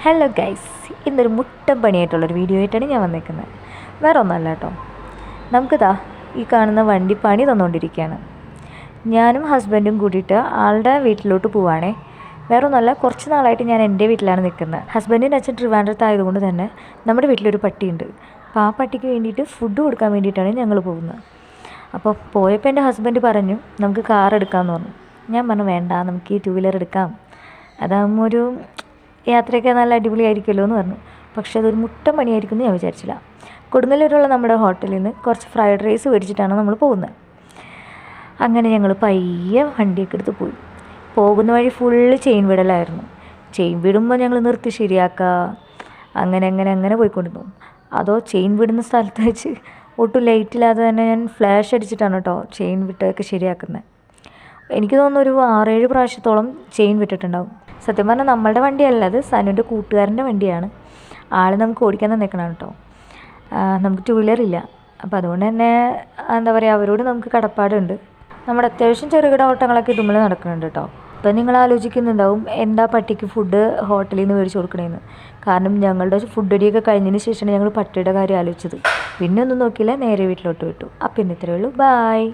Hello guys, ഇന്നൊരു മുട്ടൻ പണിയായിട്ടുള്ളൊരു video ആയിട്ടാണ് ഞാൻ വന്നേക്കുന്നത്. വേറെ ഒന്നുമല്ല കേട്ടോ. നമുക്കിതാ ഈ കാണുന്ന വണ്ടി പണി തന്നുകൊണ്ടിരിക്കുകയാണ്. ഞാനും ഹസ്ബൻഡും കൂടിയിട്ട് ആളുടെ വീട്ടിലോട്ട് പോവുകയാണേ. വേറെ ഒന്നുമല്ല, കുറച്ച് നാളായിട്ട് ഞാൻ എൻ്റെ വീട്ടിലാണ് നിൽക്കുന്നത്. ഹസ്ബൻഡിൻ്റെ അച്ഛൻ ട്രിവാൻഡ്രത്തായതുകൊണ്ട് തന്നെ നമ്മുടെ വീട്ടിലൊരു പട്ടിയുണ്ട്. അപ്പോൾ ആ പട്ടിക്ക് വേണ്ടിയിട്ട് ഫുഡ് കൊടുക്കാൻ വേണ്ടിയിട്ടാണ് ഞങ്ങൾ പോകുന്നത്. അപ്പോൾ പോയപ്പോൾ എൻ്റെ ഹസ്ബൻഡ് പറഞ്ഞു നമുക്ക് കാർ എടുക്കാമെന്ന് പറഞ്ഞു. ഞാൻ പറഞ്ഞു വേണ്ട, നമുക്ക് ഈ 2 വീലർ എടുക്കാം, അതാകുമ്പോൾ ഒരു യാത്രയൊക്കെ നല്ല അടിപൊളിയായിരിക്കുമല്ലോ എന്ന് പറഞ്ഞു. പക്ഷേ അതൊരു മുട്ടൻ പണിയായിരിക്കും എന്ന് ഞാൻ വിചാരിച്ചില്ല. കൊടുങ്ങല്ലൂരുള്ള നമ്മുടെ ഹോട്ടലിൽ നിന്ന് കുറച്ച് ഫ്രൈഡ് റൈസ് മേടിച്ചിട്ടാണ് നമ്മൾ പോകുന്നത്. അങ്ങനെ ഞങ്ങൾ പയ്യെ വണ്ടിയൊക്കെ എടുത്ത് പോയി. പോകുന്ന വഴി ഫുള്ള് ചെയിൻ വിടലായിരുന്നു. ചെയിൻ വിടുമ്പോൾ ഞങ്ങൾ നിർത്തി ശരിയാക്കുക, അങ്ങനെ പോയിക്കൊണ്ടിരുന്നു. അതോ ചെയിൻ വിടുന്ന സ്ഥലത്ത് വെച്ച് ഒട്ടും ലൈറ്റില്ലാതെ തന്നെ ഞാൻ ഫ്ലാഷ് അടിച്ചിട്ടാണ് കേട്ടോ ചെയിൻ വിട്ടതൊക്കെ ശരിയാക്കുന്നത്. എനിക്ക് തോന്നുന്നു ഒരു 6-7 പ്രാവശ്യത്തോളം ചെയിൻ വിട്ടിട്ടുണ്ടാവും. സത്യം പറഞ്ഞാൽ നമ്മളുടെ വണ്ടിയല്ല, അത് സനുവിൻ്റെ കൂട്ടുകാരൻ്റെ വണ്ടിയാണ്. ആൾ നമുക്ക് ഓടിക്കാൻ തന്നേക്കണം കേട്ടോ. നമുക്ക് 2 വീലർ ഇല്ല. അപ്പോൾ അതുകൊണ്ട് തന്നെ എന്താ പറയുക, അവരോട് നമുക്ക് കടപ്പാടുണ്ട്. നമ്മുടെ അത്യാവശ്യം ചെറുകിട ഓട്ടങ്ങളൊക്കെ ഇതുമ്പോൾ നടക്കുന്നുണ്ട് കേട്ടോ. അപ്പം നിങ്ങൾ ആലോചിക്കുന്നുണ്ടാവും എന്താ പട്ടിക്ക് ഫുഡ് ഹോട്ടലിൽ നിന്ന് മേടിച്ച് കൊടുക്കണേന്ന്. കാരണം ഞങ്ങളുടെ ഫുഡ് അടിയൊക്കെ കഴിഞ്ഞതിന് ശേഷമാണ് ഞങ്ങൾ പട്ടിയുടെ കാര്യം ആലോചിച്ചത്. പിന്നെ ഒന്നും നോക്കിയില്ല, നേരെ വീട്ടിലോട്ട് വിട്ടു. അപ്പം ഇന്ന് ഇത്രയേ ഉള്ളൂ. ബായ്.